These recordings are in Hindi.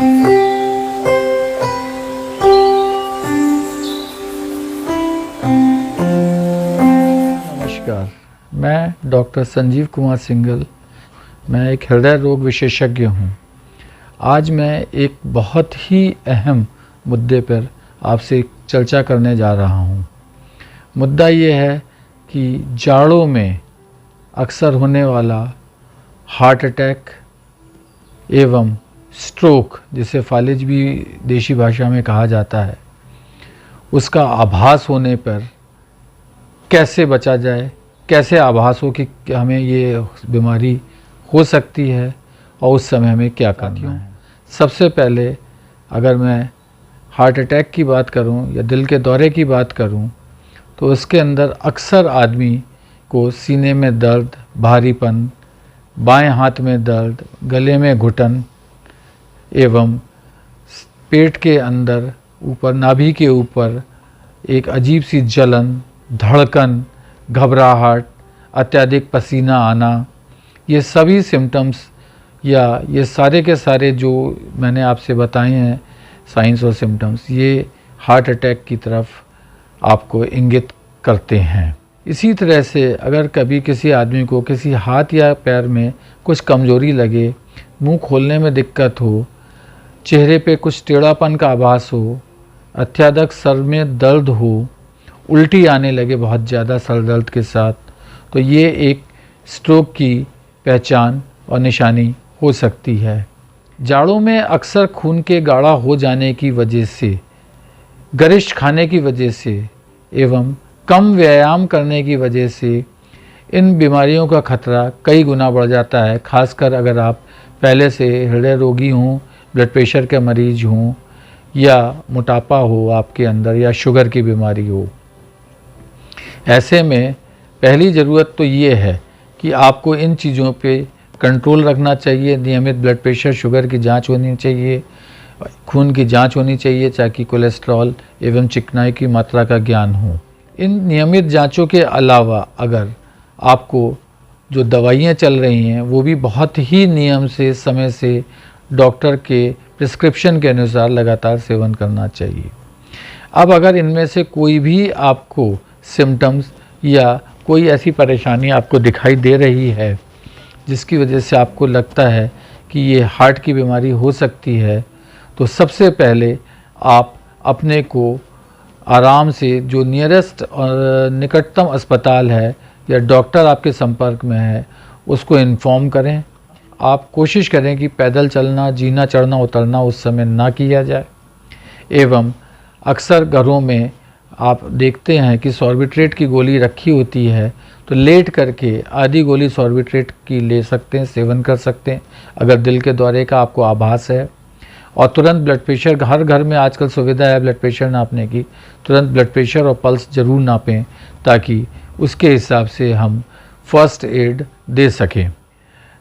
नमस्कार, मैं डॉक्टर संजीव कुमार सिंघल, मैं एक हृदय रोग विशेषज्ञ हूँ। आज मैं एक बहुत ही अहम मुद्दे पर आपसे चर्चा करने जा रहा हूँ। मुद्दा ये है कि जाड़ों में अक्सर होने वाला हार्ट अटैक एवं स्ट्रोक, जिसे फालिज भी देशी भाषा में कहा जाता है, उसका आभास होने पर कैसे बचा जाए, कैसे आभास हो कि हमें ये बीमारी हो सकती है और उस समय हमें क्या करना है। सबसे पहले अगर मैं हार्ट अटैक की बात करूं या दिल के दौरे की बात करूं, तो उसके अंदर अक्सर आदमी को सीने में दर्द, भारीपन, बाएं हाथ में दर्द, गले में घुटन एवं पेट के अंदर ऊपर नाभि के ऊपर एक अजीब सी जलन, धड़कन, घबराहट, अत्यधिक पसीना आना, ये सभी सिम्टम्स या ये सारे के सारे जो मैंने आपसे बताए हैं साइंस और सिम्टम्स, ये हार्ट अटैक की तरफ आपको इंगित करते हैं। इसी तरह से अगर कभी किसी आदमी को किसी हाथ या पैर में कुछ कमज़ोरी लगे, मुंह खोलने में दिक्कत हो, चेहरे पे कुछ टेढ़ापन का आभास हो, अत्यधिक सर में दर्द हो, उल्टी आने लगे बहुत ज़्यादा सर दर्द के साथ, तो ये एक स्ट्रोक की पहचान और निशानी हो सकती है। जाड़ों में अक्सर खून के गाढ़ा हो जाने की वजह से, गरिष्ठ खाने की वजह से एवं कम व्यायाम करने की वजह से इन बीमारियों का खतरा कई गुना बढ़ जाता है। खासकर अगर आप पहले से हृदय रोगी हों, ब्लड प्रेशर के मरीज हों या मोटापा हो आपके अंदर या शुगर की बीमारी हो। ऐसे में पहली ज़रूरत तो ये है कि आपको इन चीज़ों पे कंट्रोल रखना चाहिए। नियमित ब्लड प्रेशर, शुगर की जांच होनी चाहिए, खून की जांच होनी चाहिए ताकि कोलेस्ट्रॉल एवं चिकनाई की मात्रा का ज्ञान हो। इन नियमित जांचों के अलावा अगर आपको जो दवाइयाँ चल रही हैं वो भी बहुत ही नियम से, समय से डॉक्टर के प्रिस्क्रिप्शन के अनुसार लगातार सेवन करना चाहिए। अब अगर इनमें से कोई भी आपको सिम्टम्स या कोई ऐसी परेशानी आपको दिखाई दे रही है जिसकी वजह से आपको लगता है कि ये हार्ट की बीमारी हो सकती है, तो सबसे पहले आप अपने को आराम से जो नियरेस्ट और निकटतम अस्पताल है या डॉक्टर आपके संपर्क में है उसको इन्फॉर्म करें। आप कोशिश करें कि पैदल चलना, जीना, चढ़ना, उतरना उस समय ना किया जाए। एवं अक्सर घरों में आप देखते हैं कि सॉर्बिट्रेट की गोली रखी होती है, तो लेट करके आधी गोली सॉर्बिट्रेट की ले सकते हैं, सेवन कर सकते हैं अगर दिल के दौरे का आपको आभास है। और तुरंत ब्लड प्रेशर, हर घर में आजकल सुविधा है ब्लड प्रेशर नापने की, तुरंत ब्लड प्रेशर और पल्स ज़रूर नापें ताकि उसके हिसाब से हम फर्स्ट एड दे सकें।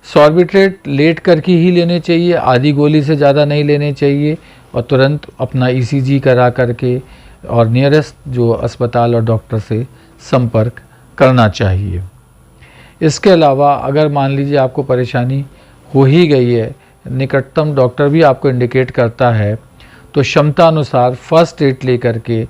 सॉर्बिट्रेट लेट करके ही लेने चाहिए, आधी गोली से ज़्यादा नहीं लेने चाहिए, और तुरंत अपना ईसीजी करा करके और नियरेस्ट जो अस्पताल और डॉक्टर से संपर्क करना चाहिए। इसके अलावा अगर मान लीजिए आपको परेशानी हो ही गई है, निकटतम डॉक्टर भी आपको इंडिकेट करता है, तो क्षमता अनुसार फर्स्ट एड लेकर के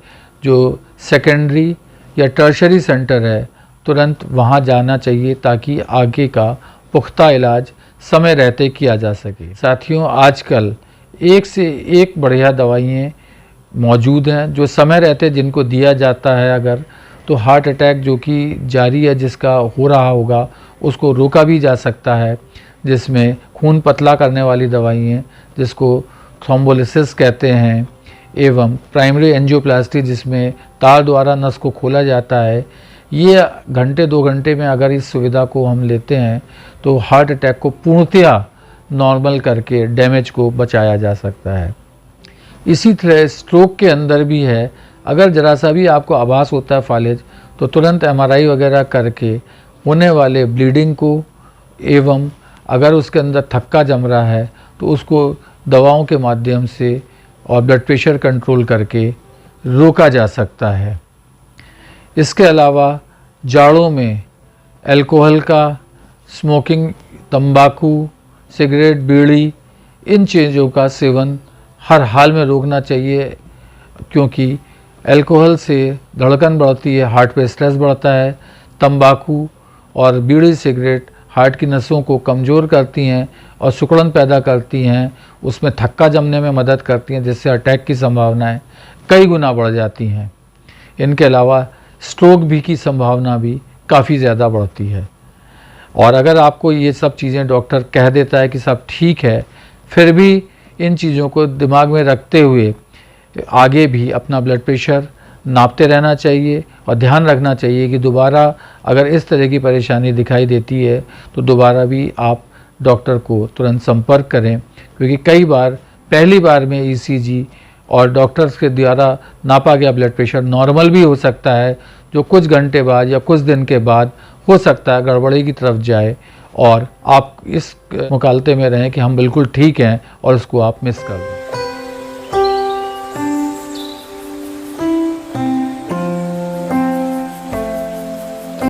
जो सेकेंडरी या टर्शरी सेंटर है तुरंत वहाँ जाना चाहिए ताकि आगे का पुख्ता इलाज समय रहते किया जा सके। साथियों, आजकल एक से एक बढ़िया दवाइयाँ मौजूद हैं जो समय रहते जिनको दिया जाता है अगर, तो हार्ट अटैक जो कि जारी है, जिसका हो रहा होगा, उसको रोका भी जा सकता है। जिसमें खून पतला करने वाली दवाइयाँ जिसको थ्रोम्बोलिसिस कहते हैं, एवं प्राइमरी एंजियोप्लास्टी जिसमें तार द्वारा नस को खोला जाता है, ये घंटे 2 घंटे में अगर इस सुविधा को हम लेते हैं तो हार्ट अटैक को पूर्णतया नॉर्मल करके डैमेज को बचाया जा सकता है। इसी तरह स्ट्रोक के अंदर भी है, अगर ज़रा सा भी आपको आभास होता है फालिज, तो तुरंत एमआरआई वगैरह करके होने वाले ब्लीडिंग को, एवं अगर उसके अंदर थक्का जम रहा है तो उसको दवाओं के माध्यम से और ब्लड प्रेशर कंट्रोल करके रोका जा सकता है। इसके अलावा जाड़ों में अल्कोहल का, स्मोकिंग, तंबाकू, सिगरेट, बीड़ी इन चीज़ों का सेवन हर हाल में रोकना चाहिए, क्योंकि अल्कोहल से धड़कन बढ़ती है, हार्ट पे स्ट्रेस बढ़ता है। तंबाकू और बीड़ी सिगरेट हार्ट की नसों को कमज़ोर करती हैं और सिकुड़न पैदा करती हैं, उसमें थक्का जमने में मदद करती हैं, जिससे अटैक की संभावनाएं कई गुना बढ़ जाती हैं। इनके अलावा स्ट्रोक भी की संभावना भी काफ़ी ज़्यादा बढ़ती है। और अगर आपको ये सब चीज़ें डॉक्टर कह देता है कि सब ठीक है, फिर भी इन चीज़ों को दिमाग में रखते हुए आगे भी अपना ब्लड प्रेशर नापते रहना चाहिए और ध्यान रखना चाहिए कि दोबारा अगर इस तरह की परेशानी दिखाई देती है तो दोबारा भी आप डॉक्टर को तुरंत संपर्क करें, क्योंकि कई बार पहली बार में ईसीजी और डॉक्टर्स के द्वारा नापा गया ब्लड प्रेशर नॉर्मल भी हो सकता है, जो कुछ घंटे बाद या कुछ दिन के बाद हो सकता है गड़बड़ी की तरफ जाए और आप इस मुकालते में रहें कि हम बिल्कुल ठीक हैं और उसको आप मिस कर दें।